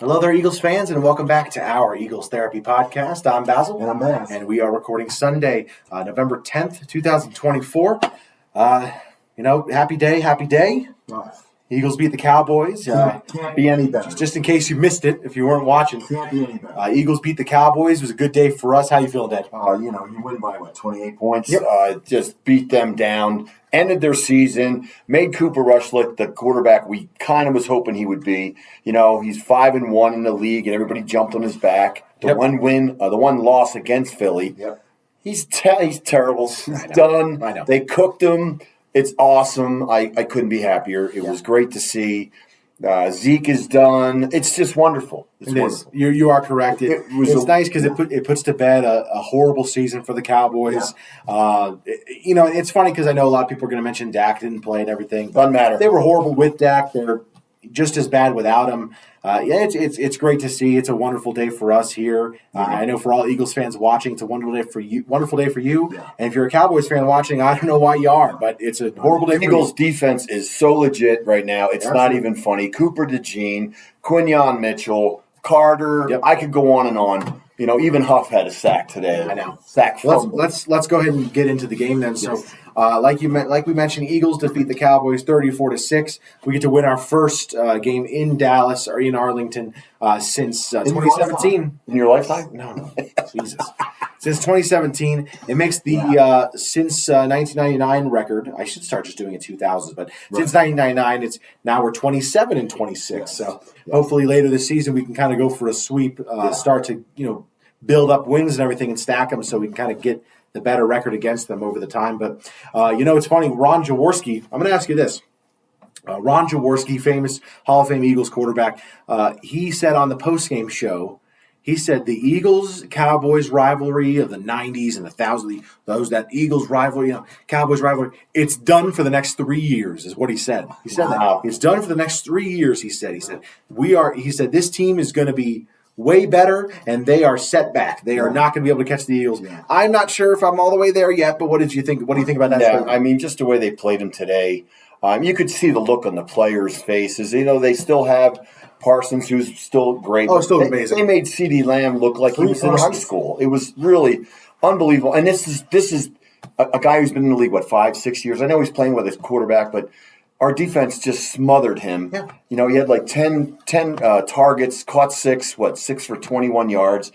Hello there, Eagles fans, and welcome back to our Eagles Therapy Podcast. I'm Basil. And I'm Baz. And we are recording Sunday, November 10th, 2024. Happy day. Oh, Eagles beat the Cowboys. can't be any better. Just in case you missed it, if you weren't watching. Can't be any better. Eagles beat the Cowboys. It was a good day for us. How you feeling, Dad? You win by, 28 points? Yep. Just beat them down, ended their season, made Cooper Rush look the quarterback we kind of was hoping he would be. He's 5-1 in the league, and everybody jumped on his back. The one loss against Philly. Yep. He's terrible. He's done. I know. They cooked him. It's awesome. I couldn't be happier. It was great to see. Zeke is done. It's just wonderful. It's wonderful. You are correct. It's nice because it puts to bed a horrible season for the Cowboys. Yeah. It's funny because I know a lot of people are going to mention Dak didn't play and everything. Doesn't matter. They were horrible with Dak. They're just as bad without him. It's great to see. It's a wonderful day for us here. I know for all Eagles fans watching, it's a wonderful day for you. Yeah. And if you're a Cowboys fan watching, I don't know why you are, but it's a horrible day for Eagles you. defense is so legit right now. It's not even funny. Cooper DeJean, Quinyon Mitchell, Carter. Yep. I could go on and on. Even Huff had a sack today. I know. Sack fumble. Let's go ahead and get into the game then. So, like we mentioned, Eagles defeat the Cowboys 34-6. We get to win our first game in Dallas or in Arlington since 2017. In your lifetime? No, Jesus. Since 2017, it makes the since 1999 record. I should start just doing it 2000s, but since 1999, we're 27-26. Yes. So hopefully later this season we can kind of go for a sweep, start to build up wins and everything and stack them so we can kind of get the better record against them over the time. But it's funny. Ron Jaworski. I'm going to ask you this. Ron Jaworski, famous Hall of Fame Eagles quarterback, he said on the postgame show. He said the Eagles-Cowboys rivalry of the 90s and the 2000s, that Eagles rivalry, Cowboys rivalry, it's done for the next 3 years is what he said. He said that. It's done for the next 3 years, he said. He said this team is going to be way better, and they are set back. They are not going to be able to catch the Eagles. Yeah. I'm not sure if I'm all the way there yet, but what did you think? What do you think about that? Yeah, just the way they played him today, you could see the look on the players' faces. They still have Parsons, who's still great. Oh, still amazing. They made CeeDee Lamb look like he was in high school. It was really unbelievable. And this is a guy who's been in the league, 5-6 years. I know he's playing with his quarterback, but our defense just smothered him. Yeah. He had 10 targets, caught 6 for 21 yards.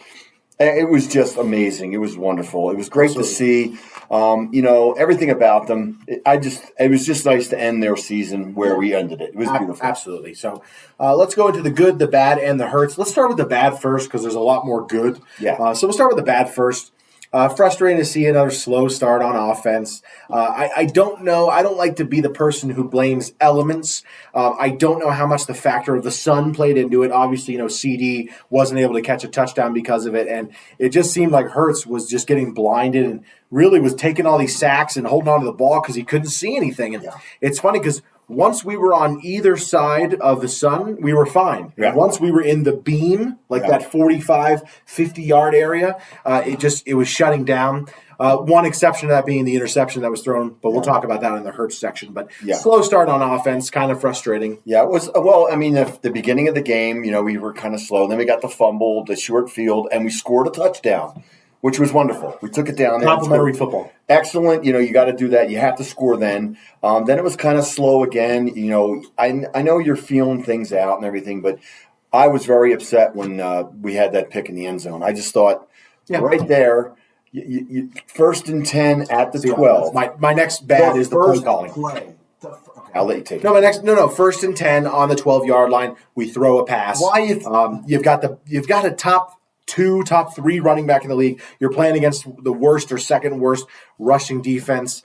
It was just amazing. It was wonderful. It was great to see. Everything about them. It was just nice to end their season where we ended it. It was beautiful. Absolutely. So let's go into the good, the bad, and the hurts. Let's start with the bad first because there's a lot more good. Yeah. So we'll start with the bad first. Frustrating to see another slow start on offense. I don't know. I don't like to be the person who blames elements. I don't know how much the factor of the sun played into it. Obviously, CD wasn't able to catch a touchdown because of it, and it just seemed like Hurts was just getting blinded and really was taking all these sacks and holding on to the ball because he couldn't see anything. And it's funny because once we were on either side of the sun, we were fine. Yeah. Once we were in the beam, that 45, 50-yard area, it was shutting down. One exception to that being the interception that was thrown, but we'll talk about that in the Hurts section. But slow start on offense, kind of frustrating. Yeah, it was. The beginning of the game, we were kind of slow. Then we got the fumble, the short field, and we scored a touchdown, which was wonderful. We took it down there. Complimentary football. Excellent. You got to do that. You have to score then. Then it was kind of slow again. I know you're feeling things out and everything, but I was very upset when we had that pick in the end zone. I just thought right there, first and 10 at the 12. My next bad is the play calling. I'll let you take it. No. First and 10 on the 12-yard line. We throw a pass. Why you've got a top 3 running back in the league. You're playing against the worst or second worst rushing defense.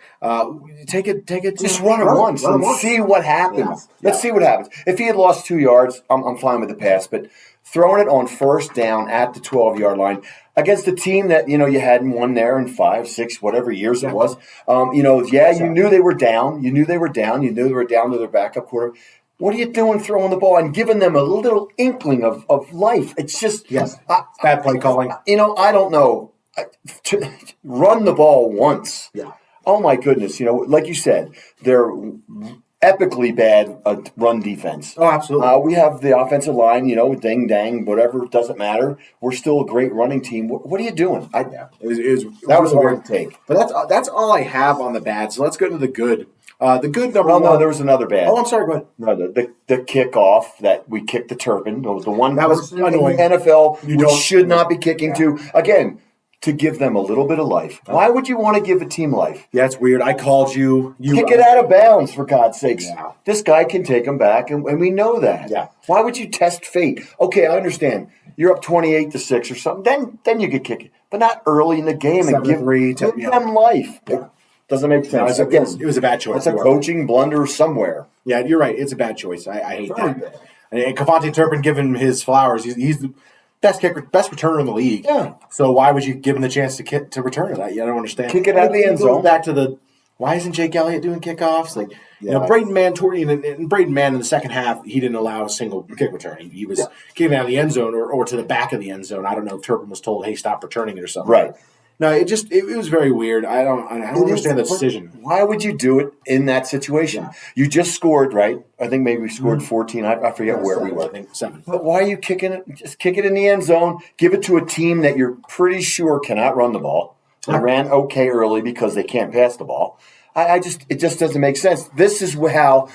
Take it. Just run it once and see what happens. Yeah. Let's see what happens. If he had lost 2 yards, I'm fine with the pass. But throwing it on first down at the 12-yard line against a team that you hadn't won there in 5, 6, whatever years it was. You knew they were down. You knew they were down to their backup quarterback. What are you doing throwing the ball and giving them a little inkling of life? It's just bad play calling. I don't know. Run the ball once. Yeah. Oh, my goodness. Like you said, they're epically bad run defense. Oh, absolutely. We have the offensive line, ding, dang, whatever, doesn't matter. We're still a great running team. What are you doing? It was that was really hard to take. But that's all I have on the bad. So let's go to the good. The good number one. No, there was another bad. Oh, I'm sorry. Go ahead. No, the kickoff that we kicked the Turpin. The one that was annoying. In the NFL you should not be kicking to. Again, to give them a little bit of life. Why would you want to give a team life? Yeah, it's weird. I called you. Kick it out of bounds, for God's sakes. Yeah. This guy can take them back, and we know that. Yeah. Why would you test fate? Okay, I understand. You're up 28-6 or something. Then you could kick it, but not early in the game and give them life. Yeah. Doesn't make sense. It was a bad choice. It's a coaching blunder somewhere. Yeah, you're right. It's a bad choice. I hate that. And Cavante Turpin, give him his flowers. He's the best returner in the league. Yeah. So why would you give him the chance to return it? I don't understand. Kick it out of the end zone. Back to why isn't Jake Elliott doing kickoffs? Braden Mann in the second half, he didn't allow a single kick return. He was kicking out of the end zone or to the back of the end zone. I don't know if Turpin was told, hey, stop returning it or something. Right. No, it was very weird. I don't understand the decision. Why would you do it in that situation? Yeah. You just scored, right? I think maybe we scored 14. I forget where we were. I think 7. But why are you kicking it? Just kick it in the end zone. Give it to a team that you're pretty sure cannot run the ball. They ran okay early because they can't pass the ball. It just doesn't make sense. This is how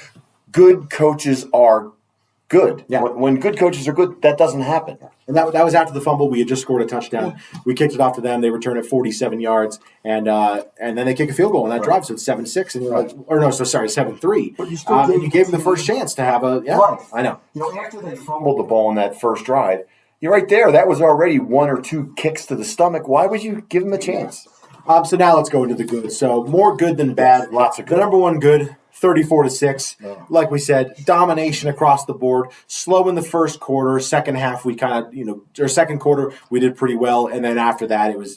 good coaches are good. Yeah. When good coaches are good, that doesn't happen. And that was after the fumble. We had just scored a touchdown. We kicked it off to them. They return it 47 yards, and then they kick a field goal on that drive. So it's 7-6, and 7-3. But you gave them the first chance to have a I know. After they fumbled the ball in that first drive, you're right there. That was already 1 or 2 kicks to the stomach. Why would you give them a chance? So now let's go into the good. So more good than bad. Lots of good. The number one good. 34-6. Like we said, domination across the board. Slow in the first quarter. Second half, we kind of, or second quarter, we did pretty well. And then after that, it was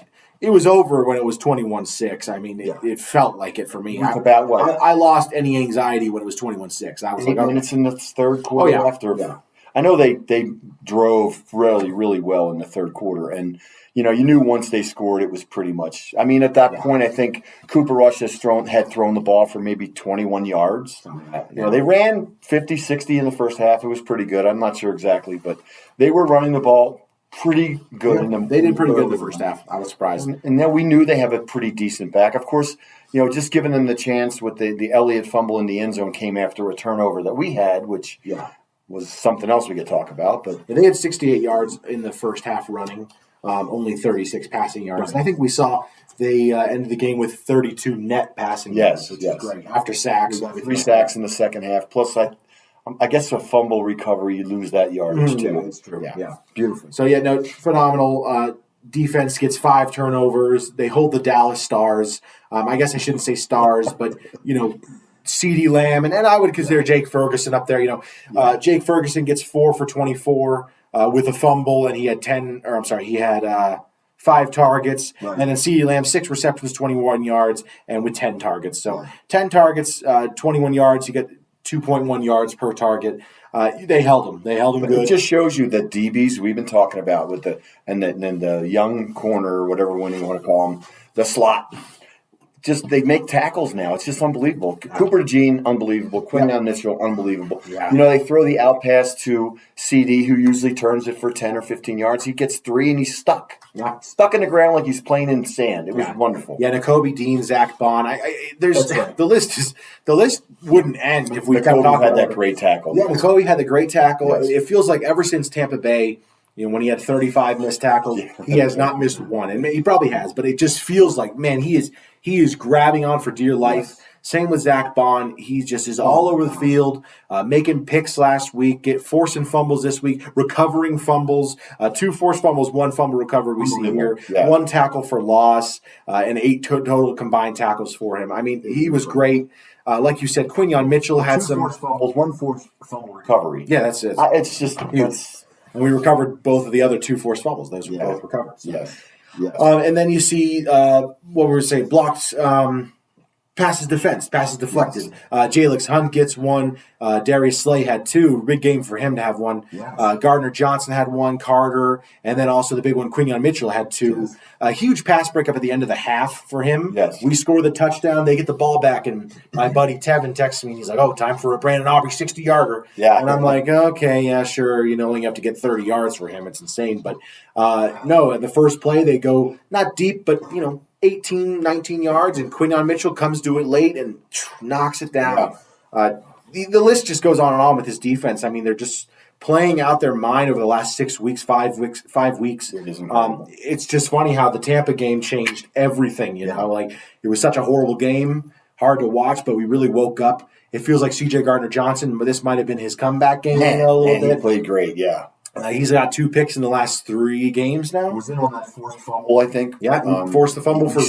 over when it was 21-6. I mean, it felt like it for me. About what? I lost any anxiety when it was 21-6. I was 8 minutes in the third quarter after. Yeah. I know they drove really, really well in the third quarter. And, you knew once they scored, it was pretty much. I mean, at that point, I think Cooper Rush had thrown the ball for maybe 21 yards. They ran 50, 60 in the first half. It was pretty good. I'm not sure exactly, but they were running the ball pretty good. They did pretty good in the first half. I was surprised. And then we knew they have a pretty decent back. Of course, just giving them the chance with the Elliott fumble in the end zone came after a turnover that we had, which was something else we could talk about. But they had 68 yards in the first half running. Only 36 passing yards. And I think we saw they ended the game with 32 net passing yards, which is great. After sacks. 3 sacks in the second half. Plus, I guess a fumble recovery, you lose that yardage too. That's true. Yeah. Beautiful. So, phenomenal. Defense gets 5 turnovers. They hold the Dallas Stars. I guess I shouldn't say stars, but, CeeDee Lamb. And I would consider Jake Ferguson up there. Jake Ferguson gets 4 for 24. With a fumble, and he had 5 targets, and then CeeDee Lamb 6 receptions, 21 yards, and with 10 targets. So 10 targets, 21 yards. You get 2.1 yards per target. They held him. They held him good. It just shows you the DBs we've been talking about with the young corner, or whatever one you want to call them, the slot. Just they make tackles now. It's just unbelievable. Cooper DeJean, unbelievable. Quinton Mitchell, unbelievable. Yeah. They throw the out pass to CD, who usually turns it for 10 or 15 yards. He gets 3 and he's stuck. Yeah. Stuck in the ground like he's playing in sand. It was wonderful. Yeah, Nakobe Dean, Zach Bond. The list wouldn't end if we kept talking about had that great tackle. Yeah, Nakobe had the great tackle. Yes. It feels like ever since Tampa Bay, when he had 35 missed tackles, he has not missed one. And he probably has, but it just feels like, man, he is grabbing on for dear life. Yes. Same with Zach Bond. He just is all over the field, making picks last week, forcing fumbles this week, recovering fumbles, 2 forced fumbles, 1 fumble recovered we see here, 1 tackle for loss, and 8 total combined tackles for him. I mean, he was great. Like you said, Quinton Mitchell had 2 some forced fumbles, 1 forced fumble recovery. Yeah, that's it. It's just and we recovered both of the other 2 forced fumbles. Those were both recovered. So. Yes. Yes. And then you see what we were saying, blocked Passes defense, passes deflected. Jalix Hunt gets one. Darius Slay had two. Big game for him to have one. Yes. Gardner Johnson had one. Carter, and then also the big one, Quinion Mitchell had two. Yes. A huge pass breakup at the end of the half for him. Yes. We score the touchdown. They get the ball back, and my buddy Tevin texts me, and he's like, "Oh, time for a Brandon Aubrey 60-yarder." Yeah. And I'm like, "Okay, yeah, sure. You only have to get 30 yards for him. It's insane." But no, at the first play, they go not deep, but 18, 19 yards, and Quinion Mitchell comes to it late and knocks it down. The list just goes on and on with his defense. I mean, they're just playing out their mind over the last 6 weeks, 5 weeks. It is incredible. It's just funny how the Tampa game changed everything. Like it was such a horrible game, hard to watch, but we really woke up. It feels like C.J. Gardner-Johnson, but this might have been his comeback game a little bit. He played great, yeah. He's got 2 picks in the last 3 games now. Was in on that forced fumble. Well, I think. Yeah, forced the fumble for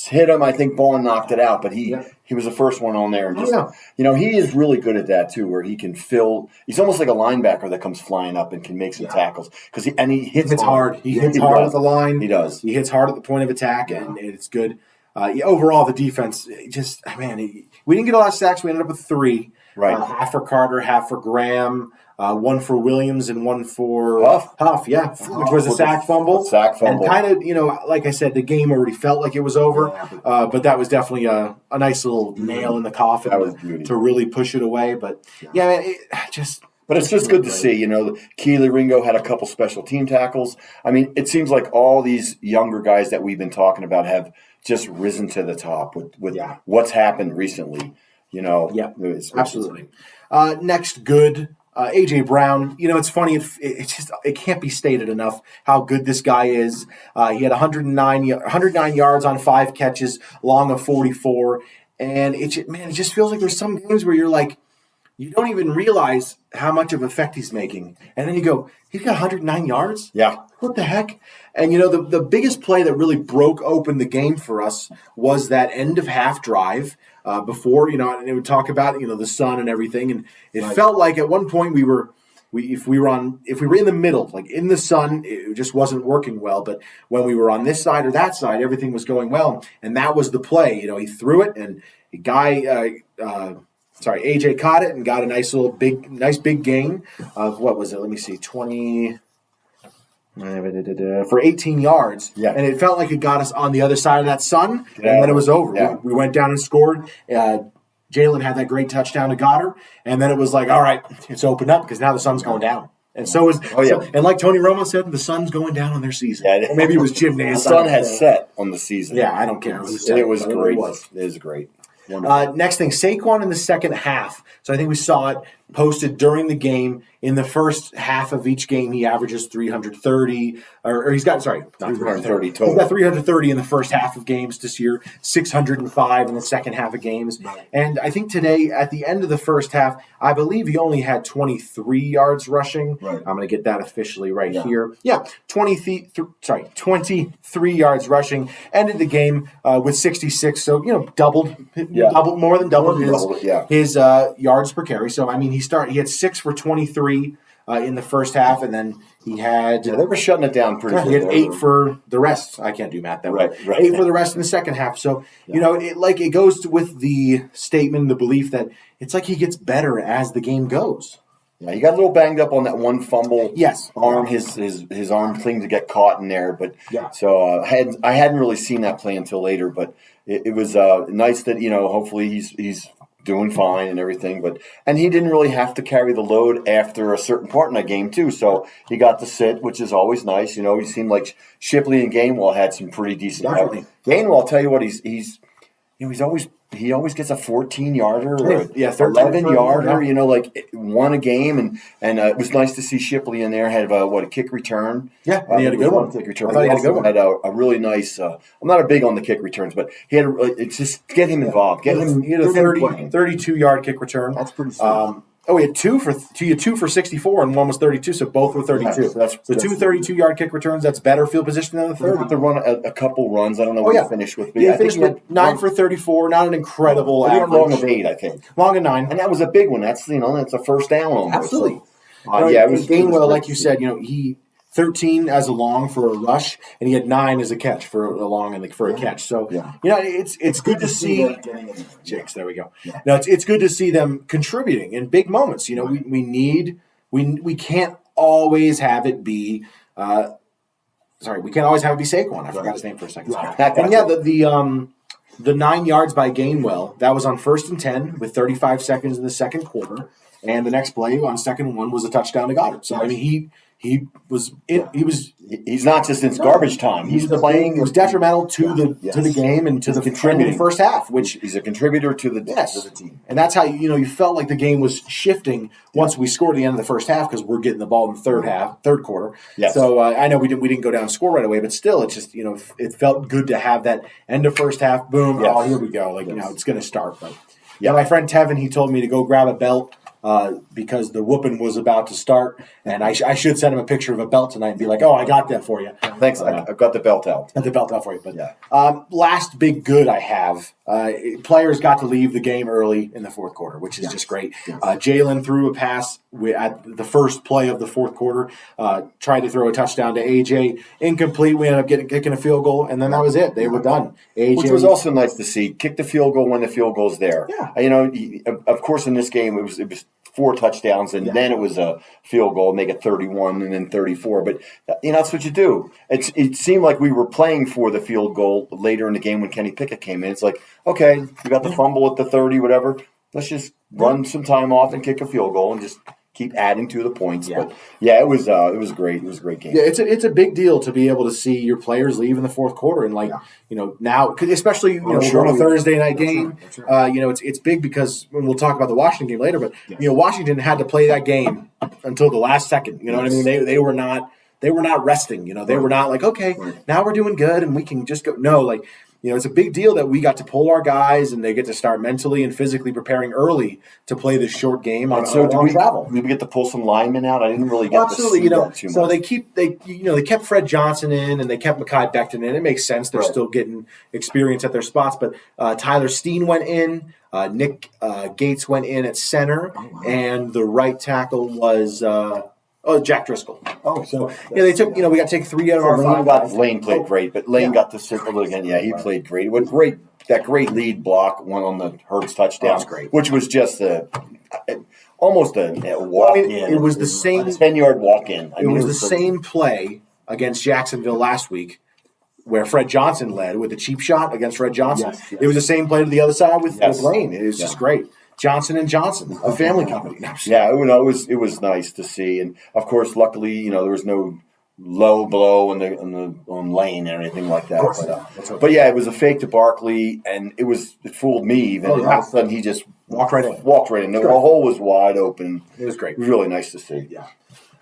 hit him. I think Ball knocked it out, but he was the first one on there. And he is really good at that too, where he can fill. He's almost like a linebacker that comes flying up and can make some tackles because he hits hard. He hits hard at the line. He does. He hits hard at the point of attack, and it's good. Overall, the defense we didn't get a lot of sacks. We ended up with 3. Right, half for Carter, half for Graham. 1 for Williams and 1 for Huff, which was a sack fumble. And kind of, like I said, the game already felt like it was over, but that was definitely a nice little nail in the coffin to really push it away. But, But it's just good to see, Keely Ringo had a couple special team tackles. I mean, it seems like all these younger guys that we've been talking about have just risen to the top with what's happened recently, absolutely. Next, good. A.J. Brown, it's funny. It can't be stated enough how good this guy is. He had 109 yards on 5 catches, long of 44. And it just feels like there's some games where you're like, you don't even realize how much of effect he's making. And then you go, he's got 109 yards? Yeah. What the heck? And, the biggest play that really broke open the game for us was that end of half drive before, and it would talk about, the sun and everything. And it felt like at one point if we were in the middle, like in the sun, it just wasn't working well. But when we were on this side or that side, everything was going well. And that was the play. He threw it, and the guy, AJ caught it and got a nice big gain of, what was it? Let me see, 20 for 18 yards. Yeah. And it felt like it got us on the other side of that sun, and then it was over. Yeah. We went down and scored. Jalen had that great touchdown to Goddard, and then it was like, all right, it's opened up because now the sun's going down. And so is and like Tony Romo said, the sun's going down on their season. Yeah, or maybe it was Jim Nance. The sun has set on the season. Yeah, I don't care. It was great. It is great. Next thing, Saquon in the second half. So I think we saw it posted during the game. In the first half of each game, he averages 330, or he's got, not 330 total. He's got 330 in the first half of games this year, 605 in the second half of games. Right. And I think today, at the end of the first half, I believe he only had 23 yards rushing. Right. I'm going to get that officially here. Yeah, 23 yards rushing. Ended the game with 66, so, more than doubled his yards per carry. So, I mean, he had 6 for 23 in the first half, and then he had... Yeah, they were shutting it down pretty good. He had 8 for the rest. I can't do math that way. Right. 8 for the rest in the second half. So, it goes with the statement, the belief that it's like he gets better as the game goes. Yeah, he got a little banged up on that one fumble. Yes. Arm, his arm thing to get caught in there. But so I hadn't really seen that play until later, but it was nice that, hopefully he's doing fine and everything, and he didn't really have to carry the load after a certain part in that game too. So he got to sit, which is always nice. He seemed like Shipley and Gainwell had some pretty decent. Gainwell, I'll tell you what, he always gets a 14-yarder or 11-yarder. Won a game, and it was nice to see Shipley in there. Had a kick return. Yeah, and he had a good one. Kick return. He had a really nice. I'm not big on the kick returns, but he had. It's just get him involved. He had a 32-yard kick return. That's pretty sweet. He had two for 64, and one was 32, so both were 32. That's 2 32-yard kick returns. That's better field position than the third. He to run a couple runs. I don't know what he finished with. He finished with 9 for 34. Not an incredible average. Long of 8, I think. Long of 9, and that was a big one. That's that's a first down almost. Absolutely. It was Gainwell, like you said, he 13 as a long for a rush, and he had 9 as a catch for a long and for a catch. So it's good to see. Jakes, there we go. Yeah. Now it's good to see them contributing in big moments. You know, we can't always have it be. We can't always have it be Saquon. I forgot his name for a second. And the 9 yards by Gainwell, that was on 1st and 10 with 35 seconds in the second quarter, and the next play on 2nd and 1 was a touchdown to Goddard. So I mean, he's not just in garbage time. He's playing. It was detrimental to the game and to the first half. Which he's a contributor to the team. And that's how you felt like the game was shifting once we scored at the end of the first half because we're getting the ball in the third quarter. Yes. So I know we didn't go down and score right away, but still, it just it felt good to have that end of first half. Boom! Yes. Oh, here we go. It's going to start. But my friend Tevin, he told me to go grab a belt. Because the whooping was about to start, and I should send him a picture of a belt tonight and be like, "Oh, I got that for you." Thanks, I've got the belt out. Got the belt out for you. But last big good I have: players got to leave the game early in the fourth quarter, which is just great. Yes. Jalen threw a pass at the first play of the fourth quarter, tried to throw a touchdown to AJ, incomplete. We ended up kicking a field goal, and then that was it. They were done. AJ, which was also nice to see. Kick the field goal when the field goal's there. Yeah. Of course, in this game it was 4 touchdowns, and then it was a field goal, make it 31 and then 34. But, that's what you do. It seemed like we were playing for the field goal later in the game when Kenny Pickett came in. It's like, okay, we got the fumble at the 30, whatever. Let's just run some time off and kick a field goal and just keep adding to the points. Yeah. But, it was great. It was a great game. Yeah, it's a big deal to be able to see your players leave in the fourth quarter. And, now, especially, on a Thursday night game, it's big because when we'll talk about the Washington game later, but, Washington had to play that game until the last second. You know what I mean? They were not resting. They were not like, okay, now we're doing good and we can just go. No, it's a big deal that we got to pull our guys and they get to start mentally and physically preparing early to play this short game on long travel. Did we get to pull some linemen out? I didn't really get to see that too much. So they kept Fred Johnson in and they kept Mekhi Becton in. It makes sense. They're still getting experience at their spots. But Tyler Steen went in. Nick Gates went in at center. And the right tackle was Jack Driscoll. They took. We got to take 3 out of our 5 guys. Lane played great, but Lane got the circle again. Yeah, he played great. That great lead block went on the Hurts touchdown. That was great. Which was just almost a walk-in. It was the same 10-yard walk-in. It was the same play against Jacksonville last week, where Fred Johnson led with a cheap shot against Fred Johnson. Yes. It was the same play to the other side with Lane. It was just great. Johnson & Johnson, a family company. It was nice to see, and of course, luckily, there was no low blow on Lane or anything like that. But it was a fake to Barkley, and it fooled me even. And all of a sudden, he just walked right in. The hole was wide open. It was great. It was really nice to see. Yeah.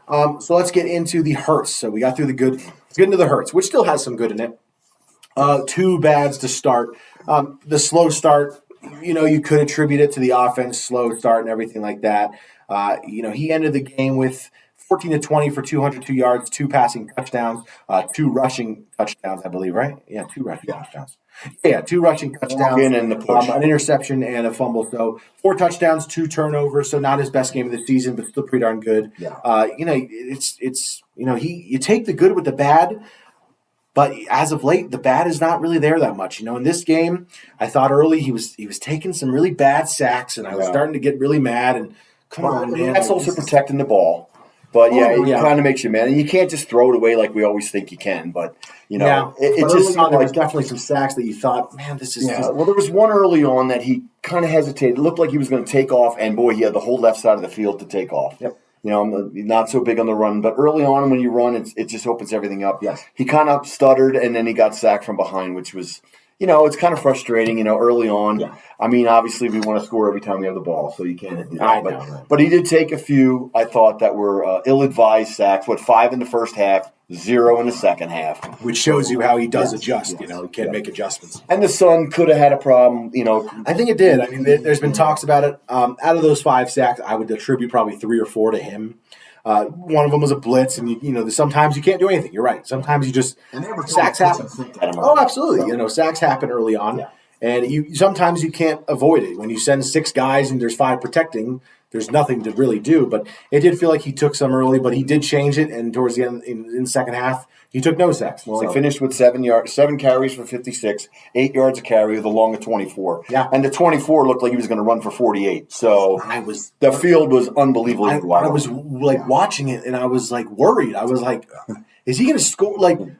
So let's get into the hurts. So we got through the good. Let's get into the hurts, which still has some good in it. 2 bads to start. The slow start. You could attribute it to the offense, slow start and everything like that. He ended the game with 14 to 20 for 202 yards, 2 passing touchdowns, 2 rushing touchdowns, I believe, right? Yeah, 2 rushing touchdowns. Yeah, 2 rushing touchdowns, an interception and a fumble. So 4 touchdowns, 2 turnovers. So not his best game of the season, but still pretty darn good. Yeah. You take the good with the bad. But as of late, the bad is not really there that much. In this game, I thought early he was taking some really bad sacks, and I was starting to get really mad. And come on, man, that's also protecting the ball. But it kind of makes you mad, and you can't just throw it away like we always think you can. But it just there was definitely some sacks that you thought, man, this is. Yeah. Well, there was one early on that he kind of hesitated. It looked like he was going to take off, and boy, he had the whole left side of the field to take off. Yep. Not so big on the run, but early on when you run, it just opens everything up. Yes. He kind of stuttered, and then he got sacked from behind, which was, it's kind of frustrating, early on. Yeah. I mean, obviously we want to score every time we have the ball, so you can't do that. But he did take a few, I thought, that were ill-advised sacks. 5 in the first half, 0 in the second half. Which shows you how he does adjust. He can make adjustments. And the Sun could have had a problem, I think it did. I mean, there's been talks about it. Out of those 5 sacks, I would attribute probably 3 or 4 to him. One of them was a blitz, and sometimes you can't do anything. You're right. Sometimes you just sacks happen. Oh, absolutely. Sacks happen early on, And sometimes you can't avoid it. When you send 6 guys and there's 5 protecting, there's nothing to really do. But it did feel like he took some early, but he did change it. And towards the end, in the second half, he took no sacks. Well, he finished with 7 carries for 56, 8 yards a carry with a long of 24. Yeah. And the 24 looked like he was going to run for 48. So the field was unbelievably wide. I was watching it, and I was worried. I was like, is he going to score?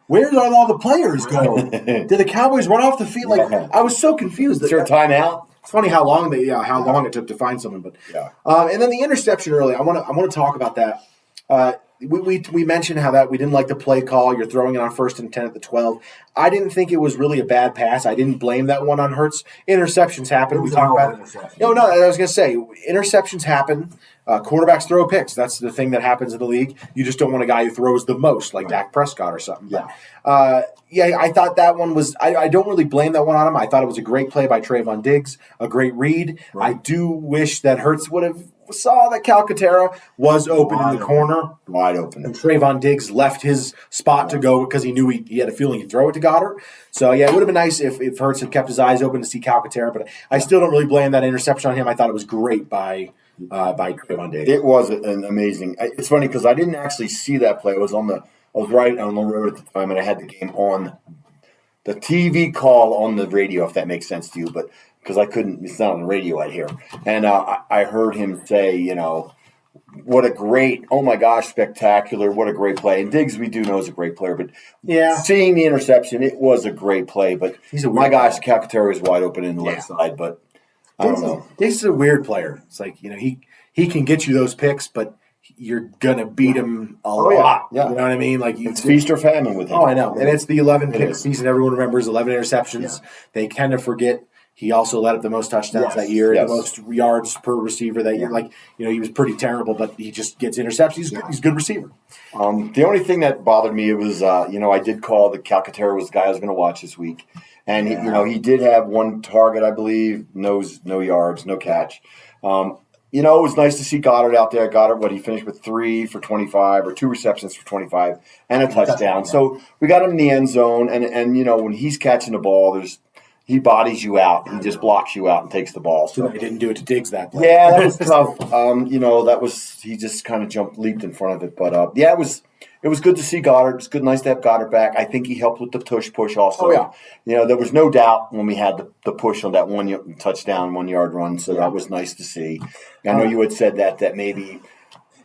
Where did all the players go? Did the Cowboys run off the field? I was so confused. Is there a timeout? It's funny how long it took to find someone. But and then the interception early. I want to talk about that. We mentioned how that we didn't like the play call. You're throwing it on 1st and 10 at the 12. I didn't think it was really a bad pass. I didn't blame that one on Hurts. Interceptions happen. We talked about it. No, I was going to say interceptions happen. Quarterbacks throw picks. That's the thing that happens in the league. You just don't want a guy who throws the most, like Dak Prescott or something. Yeah. I thought that one was – I don't really blame that one on him. I thought it was a great play by Trayvon Diggs, a great read. Right. I do wish that Hurts would have saw that Calcaterra was open in the corner. Wide open. And Trayvon Diggs left his spot to go because he knew he had a feeling he'd throw it to Goddard. So, it would have been nice if Hurts had kept his eyes open to see Calcaterra. But I still don't really blame that interception on him. I thought it was great by Trayvon Diggs. It was an amazing. It's funny because I didn't actually see that play. I was right on the road at the time, and I had the game on the TV call on the radio, if that makes sense to you. But because I couldn't, it's not on the radio out here. And I heard him say, what a great, oh my gosh, spectacular, what a great play. And Diggs, we do know, is a great player. But seeing the interception, it was a great play. But my gosh, Calcaterra was wide open in the left side. But I don't know. Diggs is a weird player. It's like, he can get you those picks, but you're going to beat him a lot. Yeah. You know what I mean? It's feast or famine with him. Oh, I know. And it's the 11 pick season. Everyone remembers 11 interceptions. Yeah. They kind of forget. He also led up the most touchdowns that year, the most yards per receiver that year. He was pretty terrible, but he just gets interceptions. He's a good receiver. The only thing that bothered me was, I did call that Calcaterra was the guy I was going to watch this week. And, he did have one target, I believe, no yards, no catch. It was nice to see Goddard out there. Goddard, he finished with 3 for 25 or 2 receptions for 25 and a touchdown. So we got him in the end zone. And when he's catching the ball, he bodies you out. He just blocks you out and takes the ball. So he didn't do it to Diggs that play. Yeah, that was tough. He just kind of leaped in front of it. But it was good to see Goddard. It's nice to have Goddard back. I think he helped with the push also. Oh yeah. There was no doubt when we had the push on that 1 touchdown, 1 yard run. So that was nice to see. I know you had said that maybe.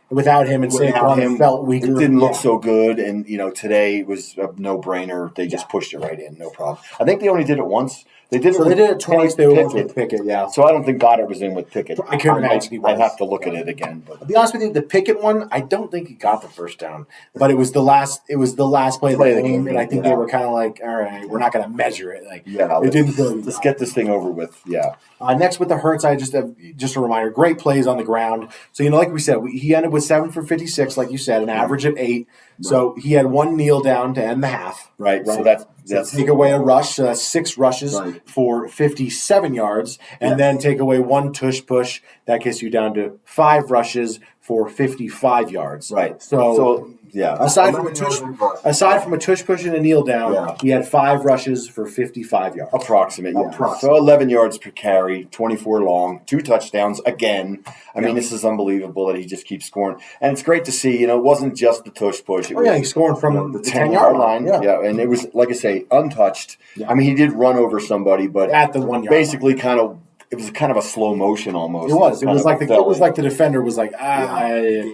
Without him and Saquon felt weaker. It didn't look so good, and today was a no-brainer. They just pushed it right in, no problem. I think they only did it once. They did it twice. They were with Pickett, yeah. So I don't think Goddard was in with Pickett. I couldn't imagine he was. I'd have to look at it again. But to be honest with you, the Pickett one, I don't think he got the first down, but it was the last. It was the last play of the game, and I think they were kind of like, all right, we're not going to measure it. It didn't feel. Let's get this thing over with. Yeah. Next with the Hurts, I just a reminder: great plays on the ground. So like we said, he ended with 7 for 56, like you said, an average of 8. Right. So he had 1 kneel down to end the half. Right. So that's take away a rush. So that's 6 rushes for 57 yards, and then take away 1 tush push. That gets you down to 5 rushes for 55 yards. Right. So aside from a tush push and a kneel down, he had 5 rushes for 55 yards. Approximate. So 11 yards per carry, 24 long, 2 touchdowns again. I mean, this is unbelievable that he just keeps scoring. And it's great to see, it wasn't just the tush push. He's scoring from the 10-yard line. Yeah, and it was, like I say, untouched. Yeah. I mean, he did run over somebody, but at the 1 yard basically line. It was kind of a slow motion almost. It was like the defender was like, yeah.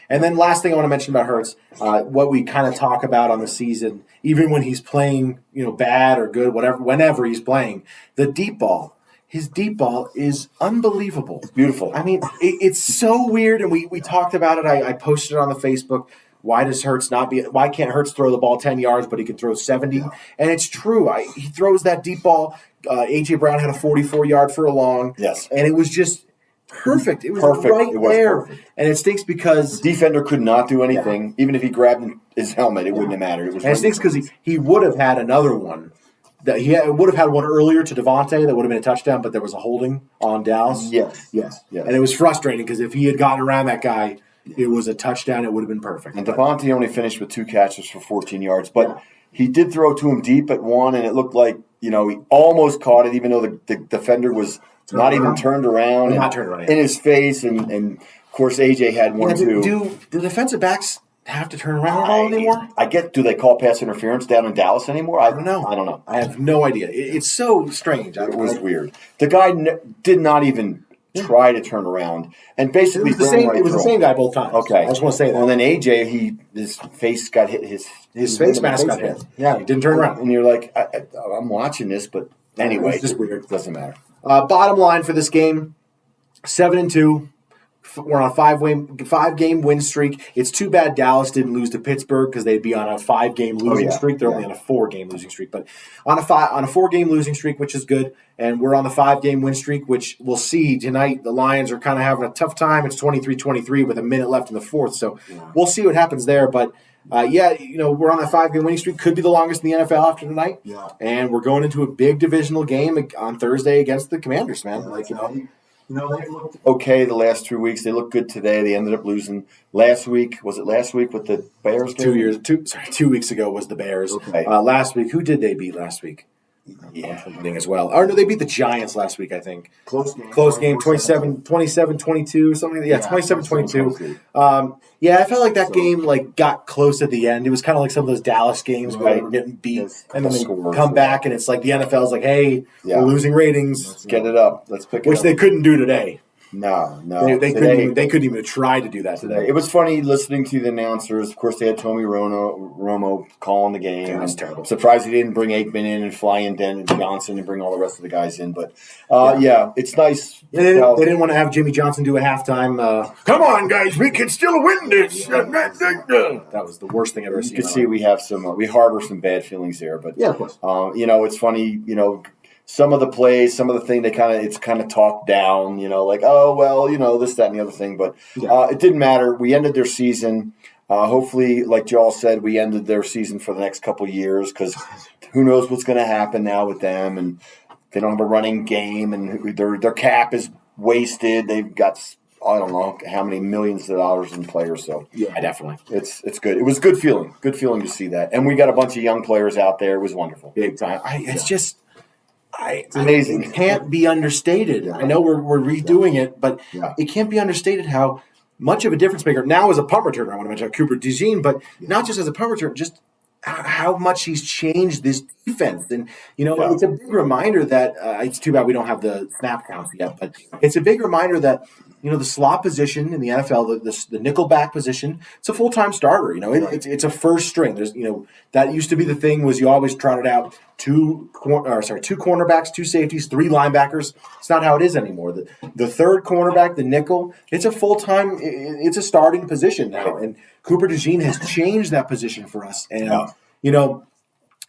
And then last thing I want to mention about Hurts, what we kind of talk about on the season, even when he's playing, bad or good, whenever he's playing, the deep ball. His deep ball is unbelievable. It's beautiful. I mean, it's so weird, and we talked about it. I posted it on the Facebook. Why can't Hurts throw the ball 10 yards, but he can throw 70? Yeah. And it's true. He throws that deep ball. A.J. Brown had a 44-yard for a long. Yes. And it was just perfect. It was right there. Perfect. And it stinks because the defender could not do anything. Yeah. Even if he grabbed his helmet, it wouldn't have mattered. It stinks because he would have had another one. Would have had one earlier to Devontae that would have been a touchdown, but there was a holding on Dallas. Yes. And it was frustrating because if he had gotten around that guy, it was a touchdown. It would have been perfect. And Devontae only finished with 2 catches for 14 yards, but he did throw to him deep at one, and it looked like, he almost caught it, even though the defender was not even turned around, in his face, and of course AJ had one too. Do the defensive backs have to turn around at all anymore? Do they call pass interference down in Dallas anymore? I don't know. I have no idea. It's so strange. It was weird. The guy did not even try to turn around, and basically it was the same guy both times. Okay, I just want to say that. Well, then AJ, his face got hit. His face mask got hit. Yeah, he didn't turn around. And you're like, I'm watching this, but anyway, it's just weird. Doesn't matter. Bottom line for this game: 7-2. We're on a 5-game win streak. It's too bad Dallas didn't lose to Pittsburgh because they'd be on a 5-game losing streak. They're only on a 4-game losing streak, but on a 4-game losing streak, which is good. And we're on the 5-game win streak, which we'll see tonight. The Lions are kind of having a tough time. It's 23-23 with a minute left in the fourth, so we'll see what happens there. But we're on a 5-game winning streak. Could be the longest in the NFL after tonight. Yeah. And we're going into a big divisional game on Thursday against the Commanders, man. They looked okay the last 2 weeks. They looked good today. They ended up losing last week. Was it last week with the Bears game? 2 weeks ago was the Bears. Okay. Last week, who did they beat last week? As well. Or no, they beat the Giants last week, I think. Close game, 27-22, something. Yeah, 27-22. I felt like that game got close at the end. It was kind of like some of those Dallas games where they were getting beat, and then they come back, and it's like the NFL's like, hey, we're losing ratings. Let's get it up. Let's pick it up. Which they couldn't do today. No. They couldn't even try to do that today. It was funny listening to the announcers. Of course, they had Tommy Romo calling the game. Yeah, that's terrible. I'm surprised he didn't bring Aikman in and fly in Dennis Johnson and bring all the rest of the guys in. But, it's nice. They didn't want to have Jimmy Johnson do a halftime, come on, guys, we can still win this. That was the worst thing I've ever seen. You can see we harbor some bad feelings there. But, of course. It's funny, some of the plays, some of the thing it's kind of talked down, this, that, and the other thing. But it didn't matter. We ended their season. Hopefully, like Joel said, we ended their season for the next couple of years because who knows what's going to happen now with them. And they don't have a running game, and their cap is wasted. They've got I don't know how many millions of dollars in players. So yeah, definitely, it's good. It was a good feeling to see that. And we got a bunch of young players out there. It was wonderful. Big time. It's amazing. It can't be understated. I know we're redoing it, but it can't be understated how much of a difference maker. Now as a punt returner, I want to mention Cooper DeJean, but not just as a punt returner, just how much he's changed this defense. And, it's a big reminder that it's too bad we don't have the snap count yet, but it's a big reminder that, the slot position in the NFL, the nickel back position, it's a full-time starter. It's a first string. There's, that used to be the thing was you always trotted out two cornerbacks, 2 safeties, 3 linebackers. It's not how it is anymore. The third cornerback, the nickel, it's a full-time, it's a starting position now. And Cooper DeJean has changed that position for us. And,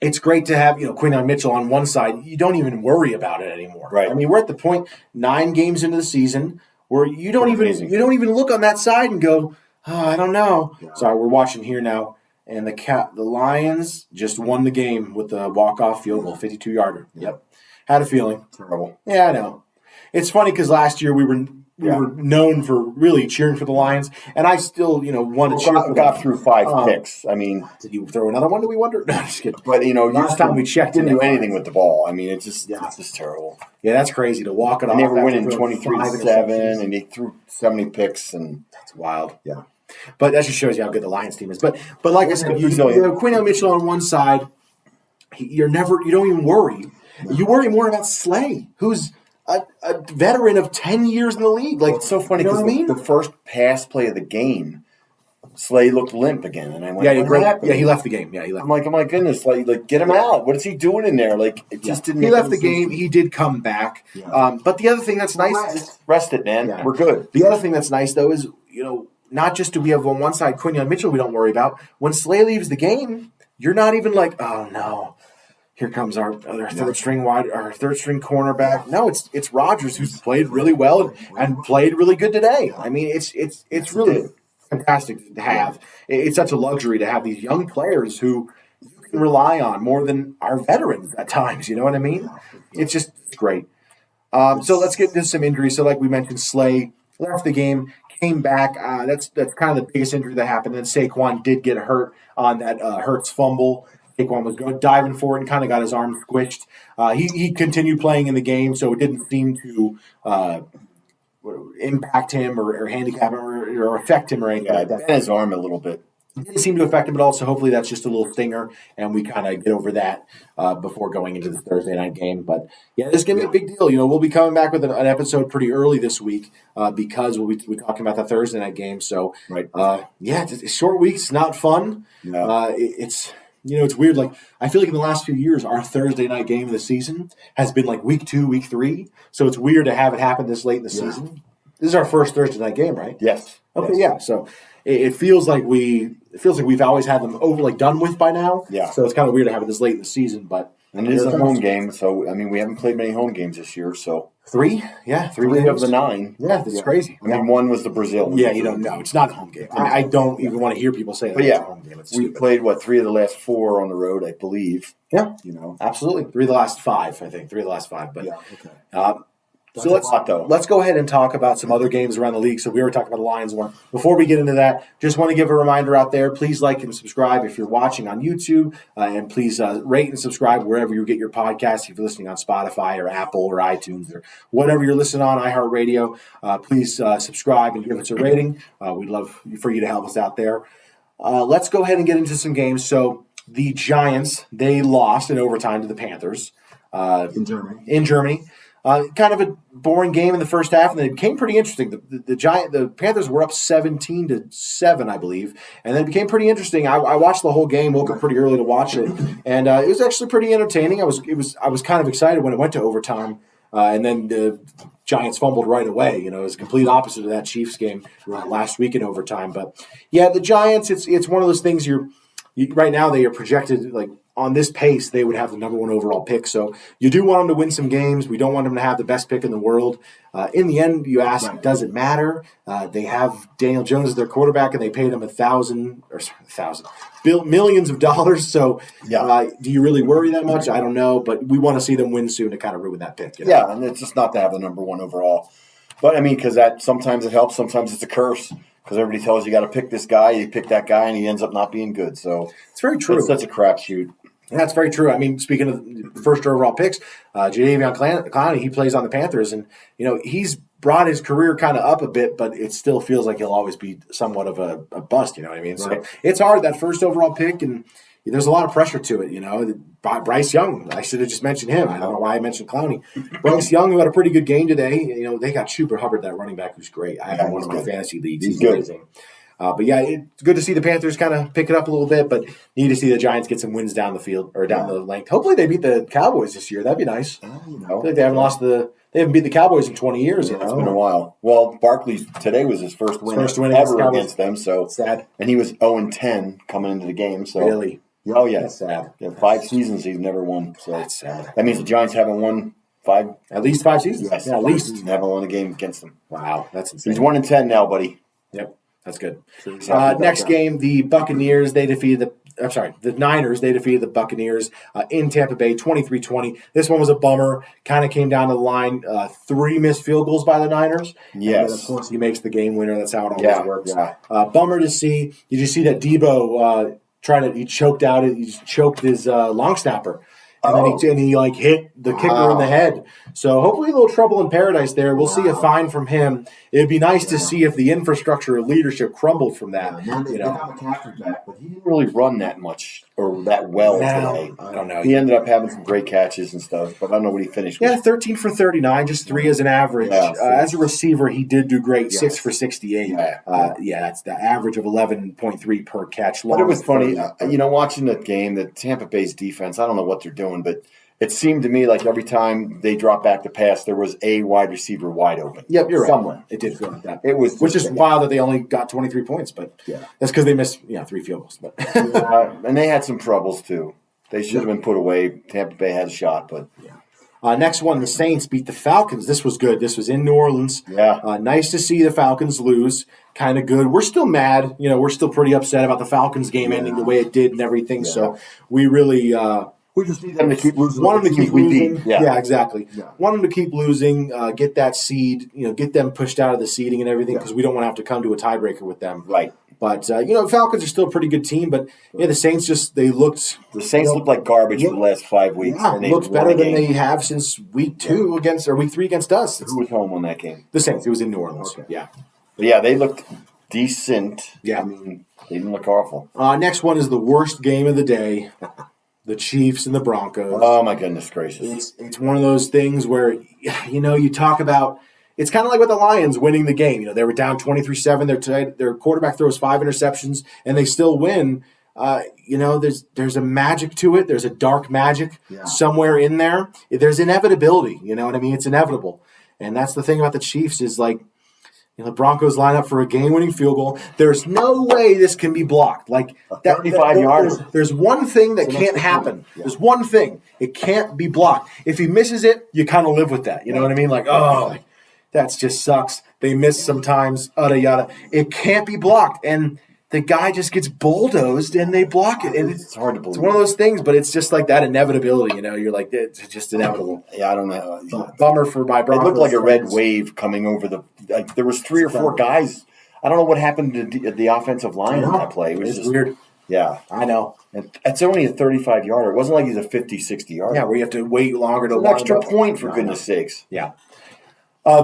it's great to have, Quinyon Mitchell on one side. You don't even worry about it anymore. Right. I mean, we're at the point 9 games into the season where you don't even look on that side and go, I don't know. Yeah. Sorry, we're watching here now, and the Lions just won the game with the walk-off field goal, 52-yarder. Yep, had a feeling. Terrible. Yeah, I know. It's funny because last year we were known for really cheering for the Lions, and I still, want to cheer for them. Got through 5 picks. I mean, did you throw another one? Do we wonder? No, just kidding. But last time we checked, didn't do anything with the ball. I mean, it's just terrible. Yeah, that's crazy to walk it off. And they were winning 23-7, and they threw 70 picks, and that's wild. Yeah, but that just shows you how good the Lions team is. But like I said, you have Quinyon Mitchell on one side. You don't even worry. You worry more about Slay, who's a veteran of 10 years in the league. Like, it's so funny because the first pass play of the game, Slay looked limp again, and I went, "What happened?" Yeah, he left the game. Yeah, he left. I'm like, "Oh my goodness! Like, get him out! What is he doing in there?" Like, it just didn't. He left the game. He did come back. Yeah. But the other thing that's nice, rest it, man. Yeah. We're good. The other thing that's nice though is not just do we have on one side Quinyon Mitchell we don't worry about. When Slay leaves the game, you're not even like, oh no. Here comes our third string cornerback. No, it's Rodgers who's played really well and played really good today. I mean, it's really fantastic to have. It's such a luxury to have these young players who you can rely on more than our veterans at times. You know what I mean? It's just great. So let's get into some injuries. So like we mentioned, Slay left the game, came back. That's kind of the biggest injury that happened. Then Saquon did get hurt on that Hurts fumble. Saquon was diving for it and kind of got his arm squished. He continued playing in the game, so it didn't seem to impact him or handicap him or affect him or anything like that. And his arm a little bit. It didn't seem to affect him, but also hopefully that's just a little stinger, and we kind of get over that before going into the Thursday night game. But, yeah, this is going to be a big deal. We'll be coming back with an episode pretty early this week because we'll be talking about the Thursday night game. So, right. It's a short week. It's not fun. No. It's weird. Like, I feel like in the last few years, our Thursday night game of the season has been like week 2, week 3. So it's weird to have it happen this late in the season. This is our first Thursday night game, right? Yes. Okay, yeah. So it feels like we've always had them done with by now. Yeah. So it's kind of weird to have it this late in the season, but and it is a home game, so I mean we haven't played many home games this year, so 3? Yeah, 3 3 games. of the 9. Yeah, that's crazy. I mean, one was the Brazil. Yeah, you don't know. It's not a home game. I don't even want to hear people say that it's a home game. It's we played 3 of the last 4 on the road, I believe. Yeah, absolutely. 3 of the last 5, I think. 3 of the last 5, but yeah, okay. So let's go ahead and talk about some other games around the league. So we already talked about the Lions one. Before we get into that, just want to give a reminder out there. Please like and subscribe if you're watching on YouTube, and please rate and subscribe wherever you get your podcasts. If you're listening on Spotify or Apple or iTunes or whatever you're listening on, iHeartRadio, please subscribe and give us a rating. We'd love for you to help us out there. Let's go ahead and get into some games. So the Giants, they lost in overtime to the Panthers in Germany. Kind of a boring game in the first half, and then it became pretty interesting. The Panthers were up 17-7, I believe, and then it became pretty interesting. I watched the whole game, woke up pretty early to watch it, and it was actually pretty entertaining. I was kind of excited when it went to overtime, and then the Giants fumbled right away. It was a complete opposite of that Chiefs game last week in overtime. But yeah, the Giants, it's one of those things. Right now they are projected on this pace, they would have the number 1 overall pick. So you do want them to win some games. We don't want them to have the best pick in the world. In the end, you ask, does it matter? They have Daniel Jones as their quarterback, and they paid him millions of dollars. So do you really worry that much? I don't know, but we want to see them win soon to kind of ruin that pick. Yeah, and it's just not to have the number 1 overall. But, I mean, because that sometimes it helps, sometimes it's a curse. Because everybody tells you got to pick this guy, you pick that guy, and he ends up not being good. So it's very true. That's a crapshoot. That's very true. I mean, speaking of first overall picks, Jadeveon Clowney, he plays on the Panthers, and he's brought his career kind of up a bit, but it still feels like he'll always be somewhat of a bust. You know what I mean? Right. So it's hard, that first overall pick, and there's a lot of pressure to it. Bryce Young, I should have just mentioned him. I don't know why I mentioned Clowney. Bryce Young, who had a pretty good game today. They got Chuba Hubbard, that running back, who's great. I have one of my fantasy leagues. He's amazing. But yeah, it's good to see the Panthers kind of pick it up a little bit, but need to see the Giants get some wins down the field or down the length. Hopefully they beat the Cowboys this year. That'd be nice. I feel like they haven't beat the Cowboys in 20 years. It's been a while. Well, Barkley today was his first win ever against them. So sad. And he was 0-10 coming into the game. So really? Oh yeah, that's sad. Yeah, 5 seasons he's never won. So that's sad. That means the Giants haven't won 5, at least 5 seasons. Yes, at least haven't won a game against them. Wow, that's insane. He's 1-10 now, buddy. Yep. That's good. Next game, the Niners, they defeated the Buccaneers in Tampa Bay, 23-20. This one was a bummer. Kind of came down to the line. 3 missed field goals by the Niners. Yes. And then, of course, he makes the game winner. That's how it always works. Yeah. Bummer to see. Did you see that Debo he choked his long snapper? And then he hit the kicker in the head. So hopefully a little trouble in paradise there. We'll see a fine from him. It'd be nice to see if the infrastructure of leadership crumbled from that. They got McCaffrey back, but he didn't really run that much or that well today. I don't know. He ended up having some great catches and stuff, but I don't know what he finished with. 13 for 39, just 3 as an average. As a receiver, he did do great, 6 for 68. That's the average of 11.3 per catch. But it was funny, watching that game, the Tampa Bay's defense, I don't know what they're doing, but it seemed to me like every time they dropped back to pass, there was a wide receiver wide open. Yep, you're right. Somewhere. It did feel like that. It was, which is wild that they only got 23 points, but that's because they missed 3 field goals. But and they had some troubles too. They should have been put away. Tampa Bay had a shot, but next one, the Saints beat the Falcons. This was good. This was in New Orleans. Nice to see the Falcons lose. Kind of good. We're still mad. We're still pretty upset about the Falcons game ending the way it did and everything. So we really. We just need them to keep losing. Want them to keep losing. Yeah, exactly. Yeah. Want them to keep losing, get that seed, get them pushed out of the seeding and everything because we don't want to have to come to a tiebreaker with them. Right. But Falcons are still a pretty good team. But the Saints looked. The Saints looked like garbage for the last 5 weeks. Yeah, looked better than they have since week 2 week 3 against us. Who was home on that game? The Saints. It was in New Orleans. Okay. Yeah. But yeah, they looked decent. Yeah. I mean, they didn't look awful. Next one is the worst game of the day. The Chiefs and the Broncos. Oh, my goodness gracious. It's one of those things where, you talk about – it's kind of like with the Lions winning the game. They were down 23-7. Their quarterback throws 5 interceptions, and they still win. There's a magic to it. There's a dark magic somewhere in there. There's inevitability. You know what I mean? It's inevitable. And that's the thing about the Chiefs is like – the Broncos line up for a game-winning field goal. There's no way this can be blocked. Like a 35-yarder. There's one thing that can't happen. Yeah. There's one thing. It can't be blocked. If he misses it, you kind of live with that. You know what I mean? Like, that just sucks. They miss sometimes. Yada yada. It can't be blocked, and the guy just gets bulldozed, and they block it. And it's hard to believe. It's one of those things, but it's just like that inevitability. You're like, it's just inevitable. Yeah, I don't know. Bummer for my Broncos. It looked like a red wave coming over the. There was 3 or 4 guys. I don't know what happened to the offensive line in that play. It was just weird. Yeah, I know. And it's only a 35-yarder. It wasn't like he's a 50, 60-yarder. Yeah, where you have to wait longer to an extra point for goodness sakes. Yeah.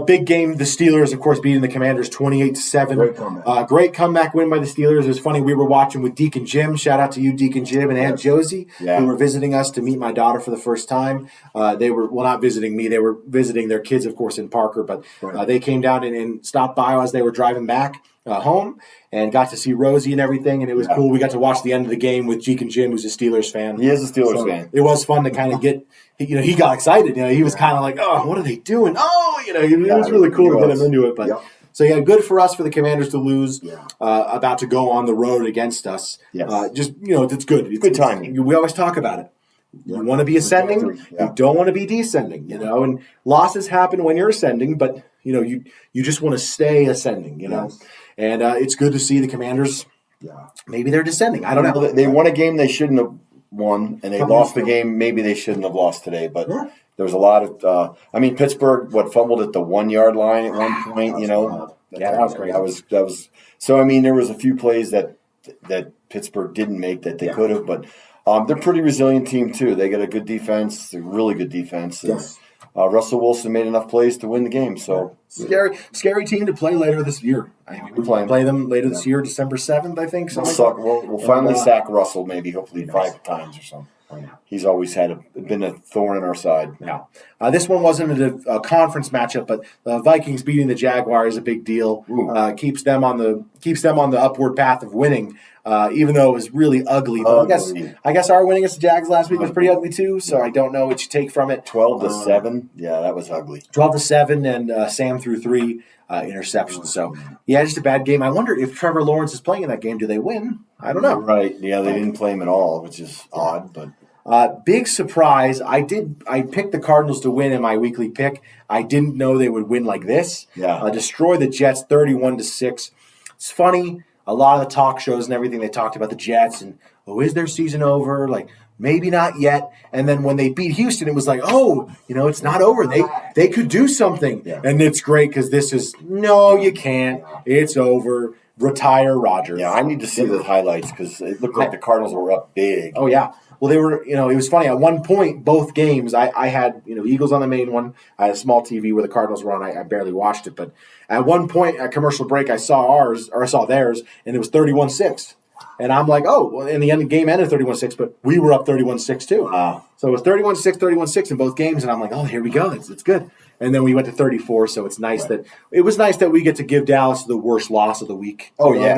Big game. The Steelers, of course, beating the Commanders 28-7. Great comeback. Great comeback win by the Steelers. It was funny. We were watching with Deacon Jim. Shout out to you, Deacon Jim, and Aunt Josie, who were visiting us to meet my daughter for the first time. They were, not visiting me. They were visiting their kids, of course, in Parker. But they came down and stopped by as they were driving back home and got to see Rosie and everything. And it was cool. We got to watch the end of the game with Deacon Jim, who's a Steelers fan. He is a Steelers fan. It was fun to kind of get – he got excited. He was kind of like, oh, what are they doing? Oh, it was really cool to get him into it. But so good for us for the Commanders to lose. About to go on the road against us. Yes. It's good. It's good timing. We always talk about it. You want to be ascending. You don't want to be descending. And losses happen when you're ascending, but you just want to stay ascending. And it's good to see the Commanders. Yeah. Maybe they're descending. I don't know. They won a game they shouldn't have won, and they lost the game maybe they shouldn't have lost today. But there was a lot of Pittsburgh fumbled at the 1-yard line at one point. That was great. That was so. There was a few plays that Pittsburgh didn't make that they could have, but they're a pretty resilient team too. They got a good defense, a really good defense. Yes. Russell Wilson made enough plays to win the game. So scary team to play later this year. We play them later this year, December 7th, I think. We'll finally sack Russell, maybe hopefully 5 times or something. He's always been a thorn in our side. Yeah. This one wasn't a conference matchup, but the Vikings beating the Jaguars is a big deal. Keeps them on the upward path of winning. Even though it was really ugly. But I guess our winning against the Jags last week was pretty ugly too, so I don't know what you take from it. 12-7. Yeah, that was ugly. 12-7, and Sam threw 3 interceptions. So, just a bad game. I wonder if Trevor Lawrence is playing in that game. Do they win? I don't know. Right. Yeah, they didn't play him at all, which is odd. But big surprise. I picked the Cardinals to win in my weekly pick. I didn't know they would win like this. Yeah. Destroy the Jets 31-6. It's funny. A lot of the talk shows and everything, they talked about the Jets and, is their season over? Like, maybe not yet. And then when they beat Houston, it was like, it's not over. They could do something. Yeah. And it's great because this is, no, you can't. It's over. Retire Rodgers. Yeah, I need to see the highlights because it looked like the Cardinals were up big. Oh, yeah. Well, they were, it was funny. At one point, both games, I had, Eagles on the main one. I had a small TV where the Cardinals were on. I barely watched it. But at one point, at commercial break, I saw theirs, and it was 31-6. And I'm like, in the end, the game ended 31-6, but we were up 31-6 too. Wow. So it was 31-6 in both games, and I'm like, here we go. It's good. And then we went to 34, so it's nice that we get to give Dallas the worst loss of the week. Oh, yeah.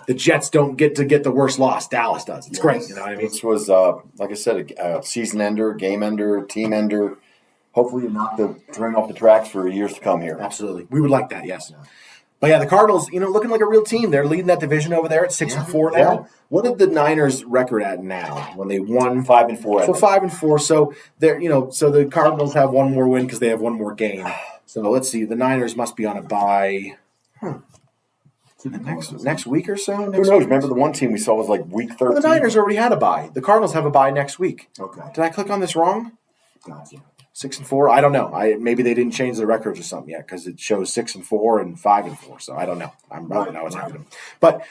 The Jets don't get to get the worst loss. Dallas does. It's great. You know what I mean? This was, like I said, a season ender, game ender, team ender. Hopefully you knock the train off the tracks for years to come here. Absolutely. We would like that, yes. Yeah. But the Cardinals, looking like a real team. They're leading that division over there at 6-4 now. Yeah. What did the Niners record at now when they won? 5-4. So 5-4. So they're, so the Cardinals have one more win because they have one more game. So let's see. The Niners must be on a bye. Next week or so. Who knows? Remember the one team we saw was like week 13. Well, the Niners already had a bye. The Cardinals have a bye next week. Okay. Did I click on this wrong? Gotcha. 6-4. I don't know. Maybe they didn't change the records or something yet because it shows 6-4 and 5-4. So I don't know. I don't know what's happening. But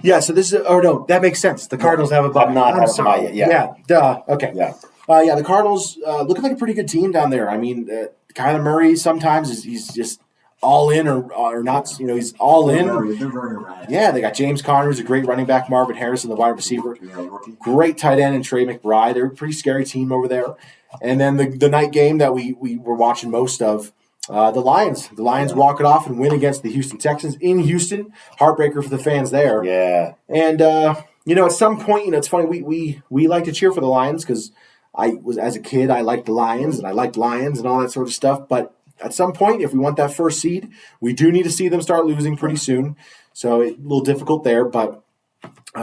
Yeah, so this is, no, that makes sense. The Cardinals have a bye. Have not I'm had a sorry. bye yet, yeah. Duh. Okay. Yeah. The Cardinals looking like a pretty good team down there. I mean, Kyler Murray sometimes he's just all in or not. He's all in. They're very erratic. Yeah, they got James Conner, who's a great running back, Marvin Harrison, the wide receiver. Yeah, rookie. Great tight end, and Trey McBride. They're a pretty scary team over there. And then the night game that we were watching most of, the Lions. The Lions walk it off and win against the Houston Texans in Houston. Heartbreaker for the fans there. Yeah. And, at some point, it's funny, we like to cheer for the Lions because as a kid, I liked the Lions and I liked Lions and all that sort of stuff. But at some point, if we want that first seed, we do need to see them start losing pretty soon. So a little difficult there, but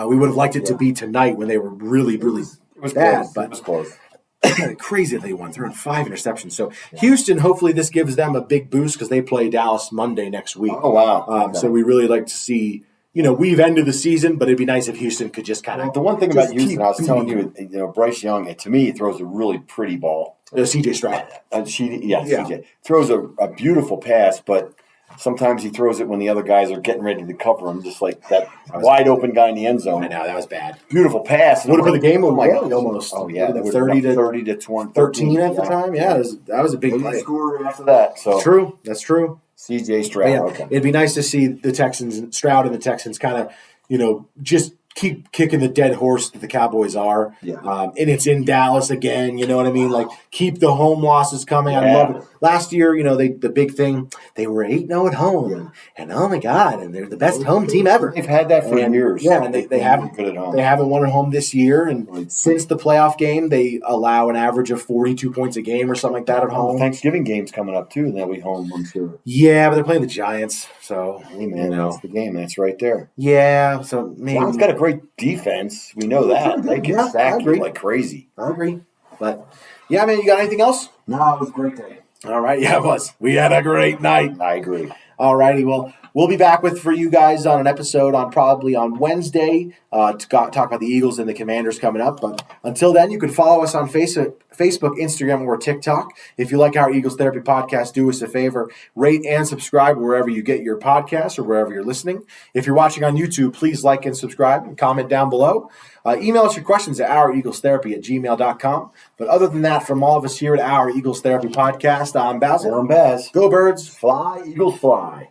we would have liked it to be tonight when they were really, really It was bad. close. But It was close. crazy that they won. Throwing 5 interceptions. So Houston, hopefully this gives them a big boost because they play Dallas Monday next week. Oh, wow. So we really like to see, we've ended the season, but it'd be nice if Houston could just kind of. The one thing about Houston, I was telling you, Bryce Young, to me, he throws a really pretty ball. CJ Stroud. CJ throws a beautiful pass, but sometimes he throws it when the other guys are getting ready to cover him, just like that wide open guy in the end zone. I know, that was bad. Beautiful pass. Would have put the game over God. almost. Oh, yeah. That 30 to 20, 13 at the time. Yeah, that was a big They play. scored after that. So True. That's true. CJ Stroud. Yeah, Okay. it'd be nice to see the Texans, Stroud and the Texans kind of, just keep kicking the dead horse that the Cowboys are. Yeah. And it's in Dallas again, you know what I mean? Like, keep the home losses coming. I love it. Last year, the big thing, they were 8-0 at home. Yeah. And oh my God, and they're the best home team ever. They've had that for years. Yeah, and they haven't good at home. They haven't won at home this year, and since the playoff game, they allow an average of 42 points a game or something like that at home. Thanksgiving game's coming up too, and they'll be home, I'm sure. Yeah, but they're playing the Giants, so Hey man, that's the game. That's right there. yeah. So maybe Giants got a great defense. We know that. They Yeah, can I sack agree. you like crazy. I agree, but yeah, man, you got anything else? No, it was a great day. All right, yeah, it was. We had a great night. I agree. All righty, well, we'll be back for you guys on an episode probably on Wednesday to talk about the Eagles and the Commanders coming up. But until then, you can follow us on Facebook, Instagram, or TikTok. If you like our Eagles Therapy podcast, do us a favor, rate and subscribe wherever you get your podcasts or wherever you're listening. If you're watching on YouTube, please like and subscribe and comment down below. Email us your questions at oureaglestherapy@gmail.com. But other than that, from all of us here at Our Eagles Therapy Podcast, I'm Basil. I'm Baz. Go Birds. Fly, Eagles fly.